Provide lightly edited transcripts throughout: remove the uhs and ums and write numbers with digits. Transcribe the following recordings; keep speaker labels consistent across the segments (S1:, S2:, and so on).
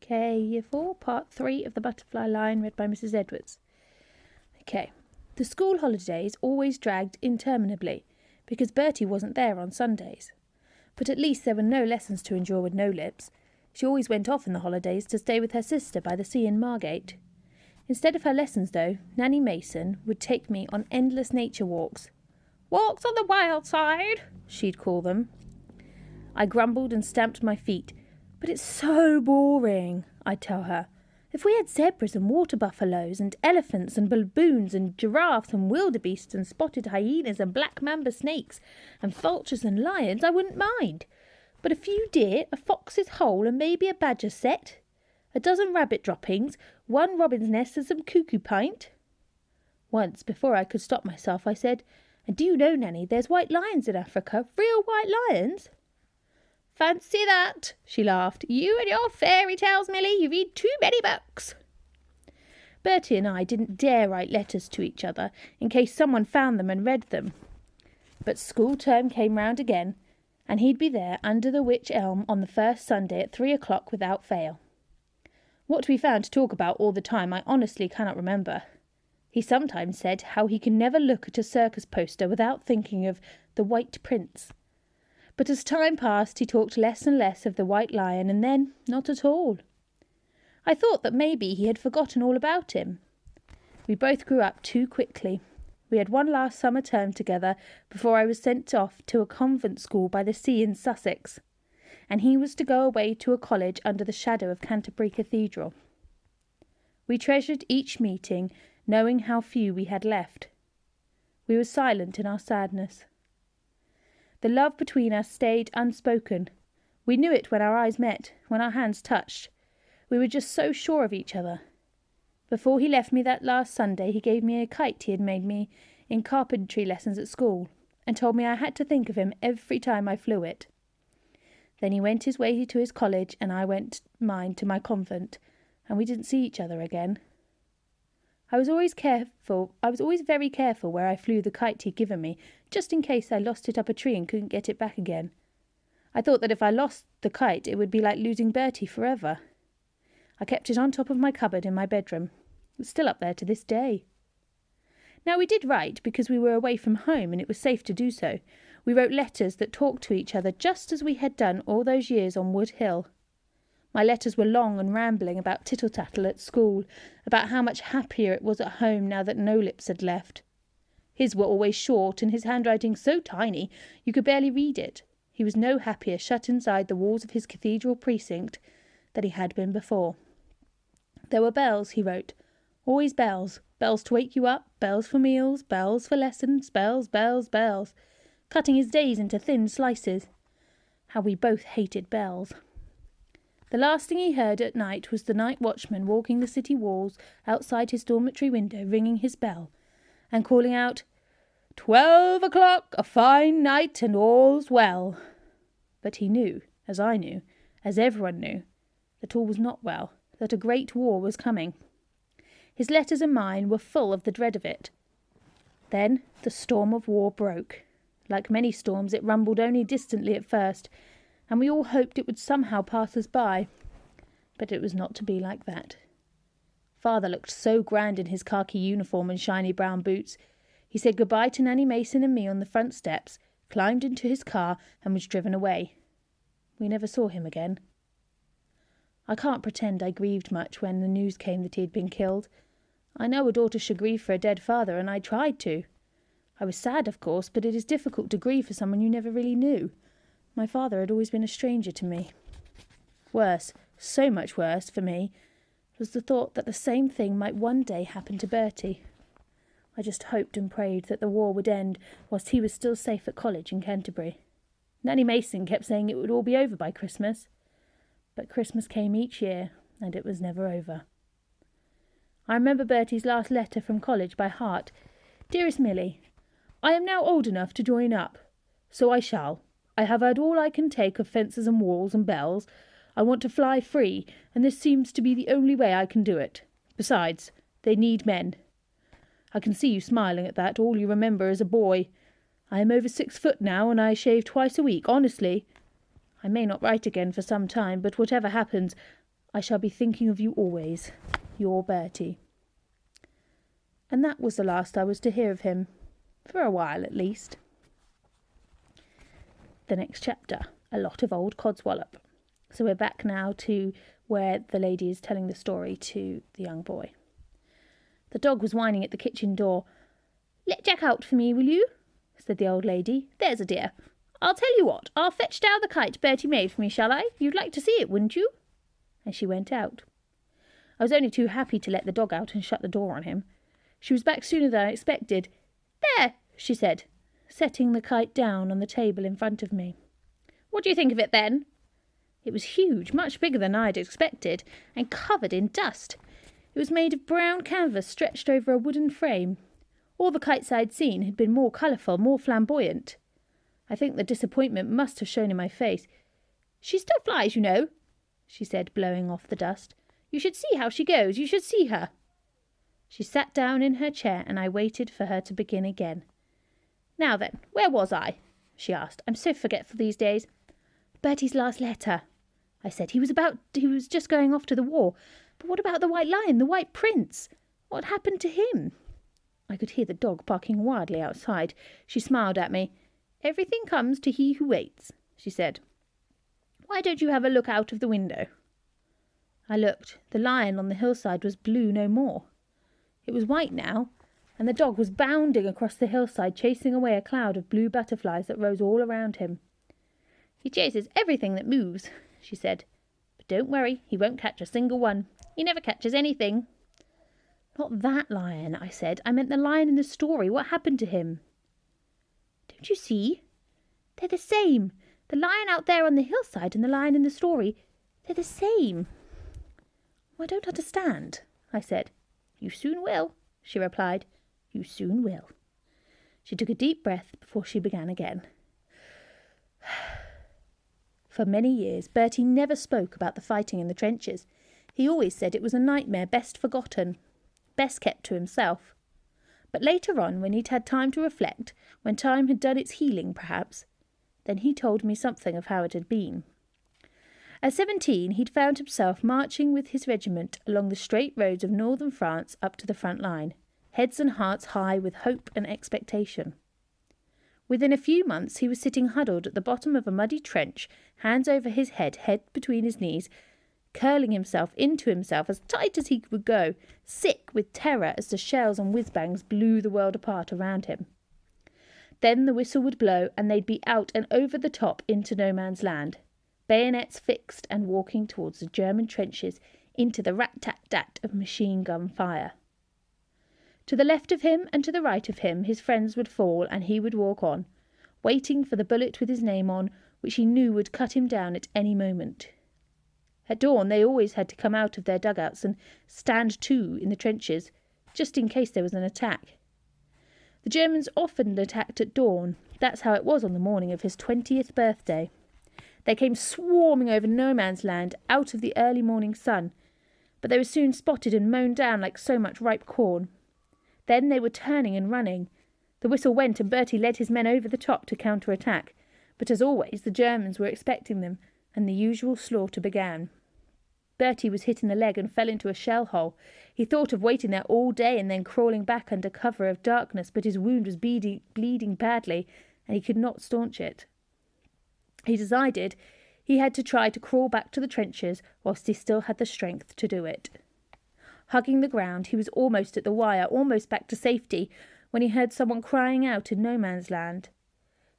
S1: Okay, Year 4, Part 3 of The Butterfly Line, read by Mrs. Edwards. Okay. The school holidays always dragged interminably, because Bertie wasn't there on Sundays. But at least there were no lessons to endure with No Lips. She always went off in the holidays to stay with her sister by the sea in Margate. Instead of her lessons, though, Nanny Mason would take me on endless nature walks. "Walks on the wild side," she'd call them. I grumbled and stamped my feet. "But it's so boring," I'd tell her. "If we had zebras and water buffaloes and elephants and baboons and giraffes and wildebeests and spotted hyenas and black mamba snakes and vultures and lions, I wouldn't mind. But a few deer, a fox's hole and maybe a badger set, a dozen rabbit droppings, one robin's nest and some cuckoo pint." Once, before I could stop myself, I said, "And do you know, Nanny, there's white lions in Africa, real white lions?" "Fancy that," she laughed. "You and your fairy tales, Milly. You read too many books." Bertie and I didn't dare write letters to each other in case someone found them and read them. But school term came round again, and he'd be there under the wych elm on the first Sunday at 3 o'clock without fail. What we found to talk about all the time I honestly cannot remember. He sometimes said how he can never look at a circus poster without thinking of the White Prince. But as time passed, he talked less and less of the White Lion, and then not at all. I thought that maybe he had forgotten all about him. We both grew up too quickly. We had one last summer term together before I was sent off to a convent school by the sea in Sussex, and he was to go away to a college under the shadow of Canterbury Cathedral. We treasured each meeting, knowing how few we had left. We were silent in our sadness. The love between us stayed unspoken. We knew it when our eyes met, when our hands touched. We were just so sure of each other. Before he left me that last Sunday, he gave me a kite he had made me in carpentry lessons at school, and told me I had to think of him every time I flew it. Then he went his way to his college, and I went mine to my convent, and we didn't see each other again. I was always very careful where I flew the kite he'd given me, just in case I lost it up a tree and couldn't get it back again. I thought that if I lost the kite, it would be like losing Bertie forever. I kept it on top of my cupboard in my bedroom. It's still up there to this day. Now, we did write because we were away from home and it was safe to do so. We wrote letters that talked to each other just as we had done all those years on Wood Hill. My letters were long and rambling about tittle-tattle at school, about how much happier it was at home now that No Lips had left. His were always short, and his handwriting so tiny you could barely read it. He was no happier shut inside the walls of his cathedral precinct than he had been before. There were bells, he wrote, always bells, bells to wake you up, bells for meals, bells for lessons, bells, bells, bells, cutting his days into thin slices. How we both hated bells. The last thing he heard at night was the night watchman walking the city walls outside his dormitory window, ringing his bell, and calling out, 12 o'clock, a fine night, and all's well. But he knew, as I knew, as everyone knew, that all was not well, that a great war was coming. His letters and mine were full of the dread of it. Then the storm of war broke. Like many storms, it rumbled only distantly at first, and we all hoped it would somehow pass us by. But it was not to be like that. Father looked so grand in his khaki uniform and shiny brown boots. He said goodbye to Nanny Mason and me on the front steps, climbed into his car, and was driven away. We never saw him again. I can't pretend I grieved much when the news came that he had been killed. I know a daughter should grieve for a dead father, and I tried to. I was sad, of course, but it is difficult to grieve for someone you never really knew. My father had always been a stranger to me. Worse, so much worse for me, was the thought that the same thing might one day happen to Bertie. I just hoped and prayed that the war would end whilst he was still safe at college in Canterbury. Nanny Mason kept saying it would all be over by Christmas. But Christmas came each year, and it was never over. I remember Bertie's last letter from college by heart. "Dearest Milly, I am now old enough to join up, so I shall. I have had all I can take of fences and walls and bells. I want to fly free, and this seems to be the only way I can do it. Besides, they need men. I can see you smiling at that. All you remember is a boy. I am over 6 foot now, and I shave twice a week, honestly. I may not write again for some time, but whatever happens, I shall be thinking of you always. Your Bertie. And that was the last I was to hear of him, for a while at least. The next chapter, a lot of old Codswallop. So we're back now to where the lady is telling the story to the young boy. The dog was whining at the kitchen door. "Let Jack out for me, will you?" said the old lady. "There's a dear. I'll tell you what, I'll fetch down the kite Bertie made for me, shall I? You'd like to see it, wouldn't you?" And she went out. I was only too happy to let the dog out and shut the door on him. She was back sooner than I expected. "There," she said, setting the kite down on the table in front of me. "What do you think of it, then?" It was huge, much bigger than I had expected, and covered in dust. It was made of brown canvas stretched over a wooden frame. All the kites I had seen had been more colourful, more flamboyant. I think the disappointment must have shown in my face. "She still flies, you know," she said, blowing off the dust. "You should see how she goes. You should see her." She sat down in her chair, and I waited for her to begin again. "Now then, where was I?" she asked. "I'm so forgetful these days." "Bertie's last letter," I said. He was just going off to the war. But what about the White Lion, the White Prince? What happened to him?" I could hear the dog barking wildly outside. She smiled at me. "Everything comes to he who waits," she said. "Why don't you have a look out of the window?" I looked. The lion on the hillside was blue no more. It was white now, and the dog was bounding across the hillside, chasing away a cloud of blue butterflies that rose all around him. "He chases everything that moves," she said. "But don't worry, he won't catch a single one. He never catches anything." "Not that lion," I said. "I meant the lion in the story. What happened to him?" "Don't you see? They're the same. The lion out there on the hillside and the lion in the story, they're the same." "I don't understand," I said. "You soon will," she replied. "You soon will." She took a deep breath before she began again. For many years, Bertie never spoke about the fighting in the trenches. He always said it was a nightmare best forgotten, best kept to himself. But later on, when he'd had time to reflect, when time had done its healing perhaps, then he told me something of how it had been. At 17, he'd found himself marching with his regiment along the straight roads of northern France up to the front line, heads and hearts high with hope and expectation. Within a few months he was sitting huddled at the bottom of a muddy trench, hands over his head between his knees, curling himself into himself as tight as he would go, sick with terror as the shells and whiz-bangs blew the world apart around him. Then the whistle would blow, and they'd be out and over the top into no man's land, bayonets fixed and walking towards the German trenches into the rat-tat-tat of machine-gun fire. To the left of him and to the right of him his friends would fall, and he would walk on, waiting for the bullet with his name on, which he knew would cut him down at any moment. At dawn they always had to come out of their dugouts and stand to in the trenches, just in case there was an attack. The Germans often attacked at dawn. That's how it was on the morning of his 20th birthday. They came swarming over no man's land out of the early morning sun, but they were soon spotted and mown down like so much ripe corn. Then they were turning and running. The whistle went and Bertie led his men over the top to counter-attack, but as always the Germans were expecting them, and the usual slaughter began. Bertie was hit in the leg and fell into a shell hole. He thought of waiting there all day and then crawling back under cover of darkness, but his wound was bleeding badly, and he could not staunch it. He decided he had to try to crawl back to the trenches whilst he still had the strength to do it. Hugging the ground, he was almost at the wire, almost back to safety, when he heard someone crying out in no man's land.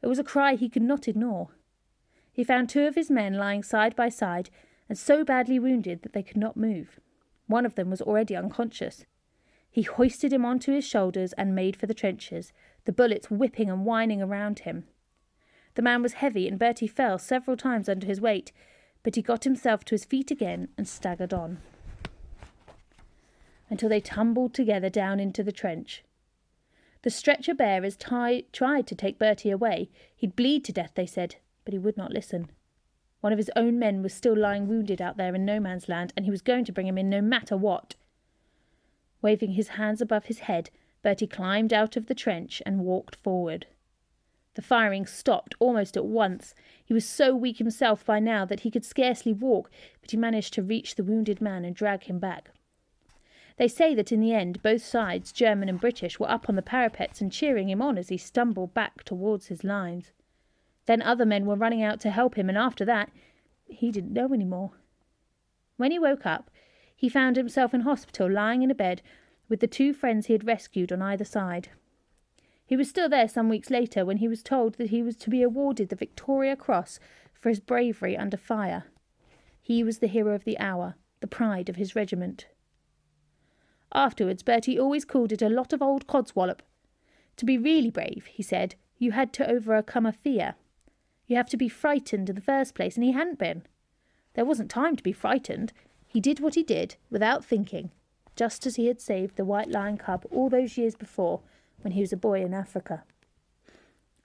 S1: It was a cry he could not ignore. He found 2 of his men lying side by side, and so badly wounded that they could not move. One of them was already unconscious. He hoisted him onto his shoulders and made for the trenches, the bullets whipping and whining around him. The man was heavy, and Bertie fell several times under his weight, but he got himself to his feet again and staggered on, until they tumbled together down into the trench. The stretcher-bearers tried to take Bertie away. He'd bleed to death, they said, but he would not listen. One of his own men was still lying wounded out there in no man's land, and he was going to bring him in no matter what. Waving his hands above his head, Bertie climbed out of the trench and walked forward. The firing stopped almost at once. He was so weak himself by now that he could scarcely walk, but he managed to reach the wounded man and drag him back. They say that in the end both sides, German and British, were up on the parapets and cheering him on as he stumbled back towards his lines. Then other men were running out to help him, and after that he didn't know any more. When he woke up, he found himself in hospital, lying in a bed with the 2 friends he had rescued on either side. He was still there some weeks later when he was told that he was to be awarded the Victoria Cross for his bravery under fire. He was the hero of the hour, the pride of his regiment. Afterwards, Bertie always called it a lot of old codswallop. To be really brave, he said, you had to overcome a fear. You have to be frightened in the first place, and he hadn't been. There wasn't time to be frightened. He did what he did, without thinking, just as he had saved the white lion cub all those years before, when he was a boy in Africa.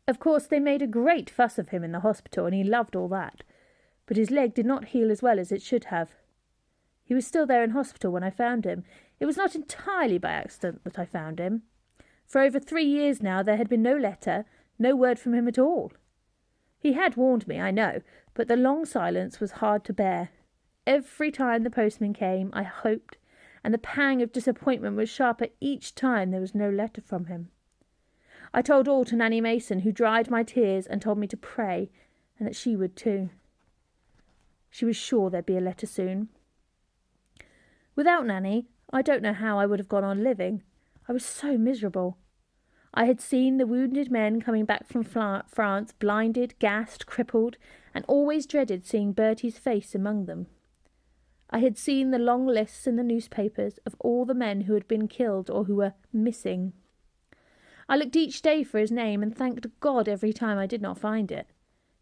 S1: Of course, they made a great fuss of him in the hospital, and he loved all that. But his leg did not heal as well as it should have. He was still there in hospital when I found him. It was not entirely by accident that I found him. For over 3 years now there had been no letter, no word from him at all. He had warned me, I know, but the long silence was hard to bear. Every time the postman came, I hoped, and the pang of disappointment was sharper each time there was no letter from him. I told all to Nanny Mason, who dried my tears and told me to pray, and that she would too. She was sure there'd be a letter soon. Without Nanny, I don't know how I would have gone on living. I was so miserable. I had seen the wounded men coming back from France, blinded, gassed, crippled, and always dreaded seeing Bertie's face among them. I had seen the long lists in the newspapers of all the men who had been killed or who were missing. I looked each day for his name and thanked God every time I did not find it.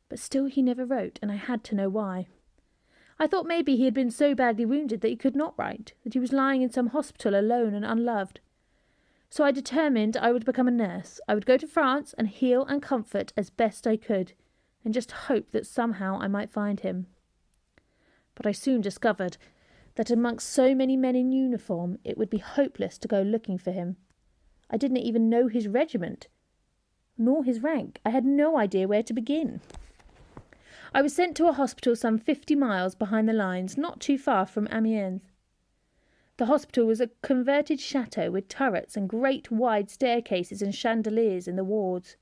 S1: But still he never wrote, and I had to know why. I thought maybe he had been so badly wounded that he could not write, that he was lying in some hospital alone and unloved. So I determined I would become a nurse. I would go to France and heal and comfort as best I could, and just hope that somehow I might find him. But I soon discovered that amongst so many men in uniform it would be hopeless to go looking for him. I didn't even know his regiment, nor his rank. I had no idea where to begin. I was sent to a hospital some 50 miles behind the lines, not too far from Amiens. The hospital was a converted chateau with turrets and great wide staircases and chandeliers in the wards.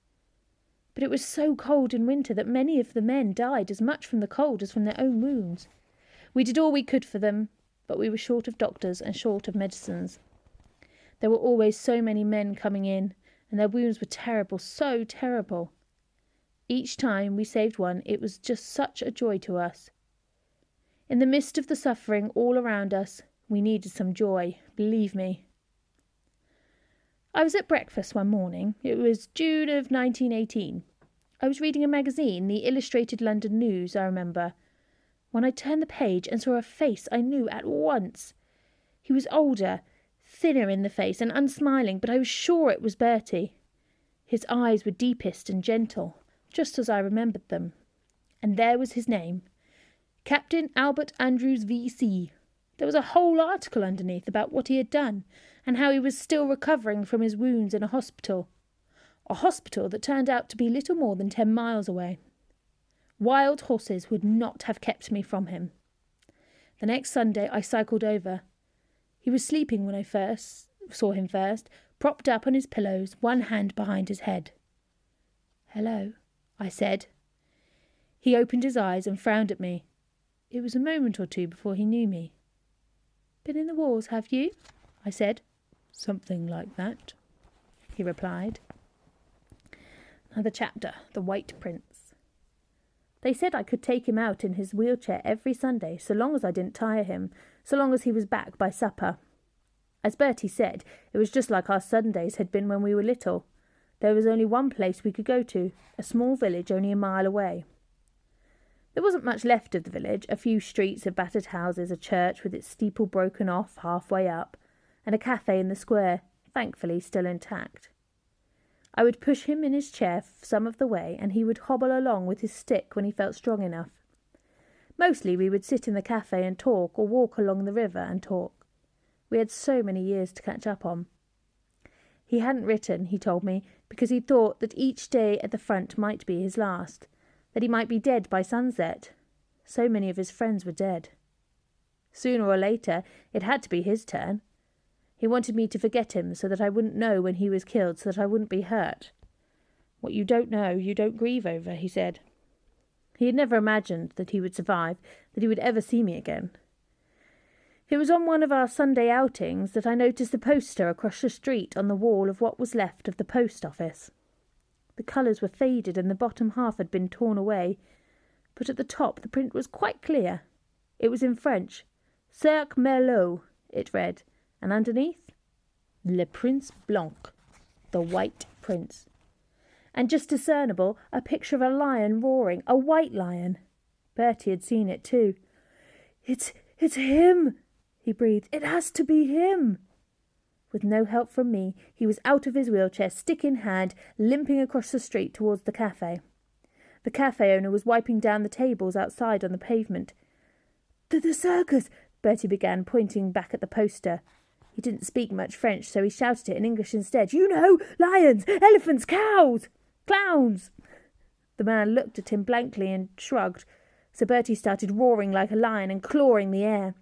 S1: But it was so cold in winter that many of the men died as much from the cold as from their own wounds. We did all we could for them, but we were short of doctors and short of medicines. There were always so many men coming in, and their wounds were terrible, so terrible. Each time we saved one, it was just such a joy to us. In the midst of the suffering all around us, we needed some joy, believe me. I was at breakfast one morning. It was June of 1918. I was reading a magazine, the Illustrated London News, I remember, when I turned the page and saw a face I knew at once. He was older, thinner in the face and unsmiling, but I was sure it was Bertie. His eyes were deepest and gentle, just as I remembered them. And there was his name, Captain Albert Andrews, V.C. There was a whole article underneath about what he had done, and how he was still recovering from his wounds in a hospital that turned out to be little more than 10 miles away. Wild horses would not have kept me from him. The next Sunday I cycled over. He was sleeping when I saw him first, propped up on his pillows, one hand behind his head. "Hello," I said. He opened his eyes and frowned at me. It was a moment or two before he knew me. "Been in the wars, have you?" I said. "Something like that," he replied. Another chapter, The White Prince. They said I could take him out in his wheelchair every Sunday, so long as I didn't tire him, so long as he was back by supper. As Bertie said, it was just like our Sundays had been when we were little. There was only one place we could go to, a small village only a mile away. There wasn't much left of the village, a few streets of battered houses, a church with its steeple broken off halfway up, and a cafe in the square, thankfully still intact. I would push him in his chair some of the way, and he would hobble along with his stick when he felt strong enough. Mostly we would sit in the cafe and talk, or walk along the river and talk. We had so many years to catch up on. He hadn't written, he told me, because he thought that each day at the front might be his last, that he might be dead by sunset. So many of his friends were dead. Sooner or later, it had to be his turn. He wanted me to forget him so that I wouldn't know when he was killed, so that I wouldn't be hurt. What you don't know, you don't grieve over, he said. He had never imagined that he would survive, that he would ever see me again. It was on one of our Sunday outings that I noticed a poster across the street on the wall of what was left of the post office. The colours were faded and the bottom half had been torn away, but at the top the print was quite clear. It was in French. Cirque Merlot, it read, and underneath, Le Prince Blanc, the White Prince. And just discernible, a picture of a lion roaring, a white lion. Bertie had seen it too. It's him, he breathed. It has to be him. With no help from me, he was out of his wheelchair, stick in hand, limping across the street towards the cafe. The cafe owner was wiping down the tables outside on the pavement. The circus, Bertie began, pointing back at the poster. He didn't speak much French, so he shouted it in English instead. You know, lions, elephants, cows, clowns. The man looked at him blankly and shrugged. So Bertie started roaring like a lion and clawing the air.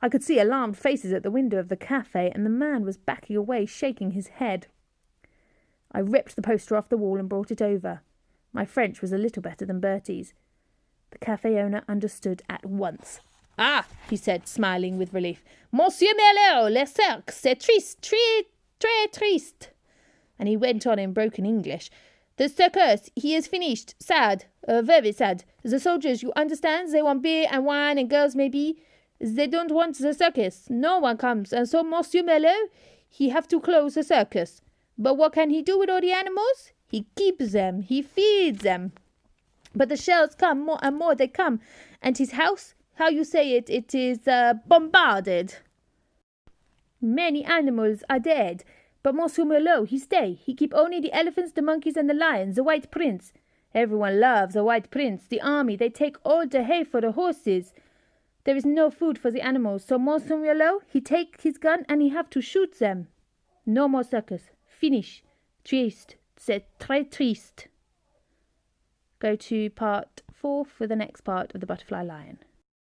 S1: I could see alarmed faces at the window of the cafe, and the man was backing away, shaking his head. I ripped the poster off the wall and brought it over. My French was a little better than Bertie's. The cafe owner understood at once. Ah, he said, smiling with relief. Monsieur Merlot, le cercle, c'est triste, très triste. And he went on in broken English. The circus, he is finished. Sad, very sad. The soldiers, you understand, they want beer and wine and girls maybe. They don't want the circus. No one comes. And so Monsieur Merlot, he have to close the circus. But what can he do with all the animals? He keeps them. He feeds them. But the shells come, more and more they come. And his house, how you say it, it is bombarded. Many animals are dead. But Monsieur Merlot, he stay. He keep only the elephants, the monkeys, and the lions, the white prince. Everyone loves the white prince. The army, they take all the hay for the horses. There is no food for the animals, so Monsieur Merlot, he take his gun and he have to shoot them. No more circus. Finish. Triste. C'est très triste. Go to part 4 for the next part of The Butterfly Lion.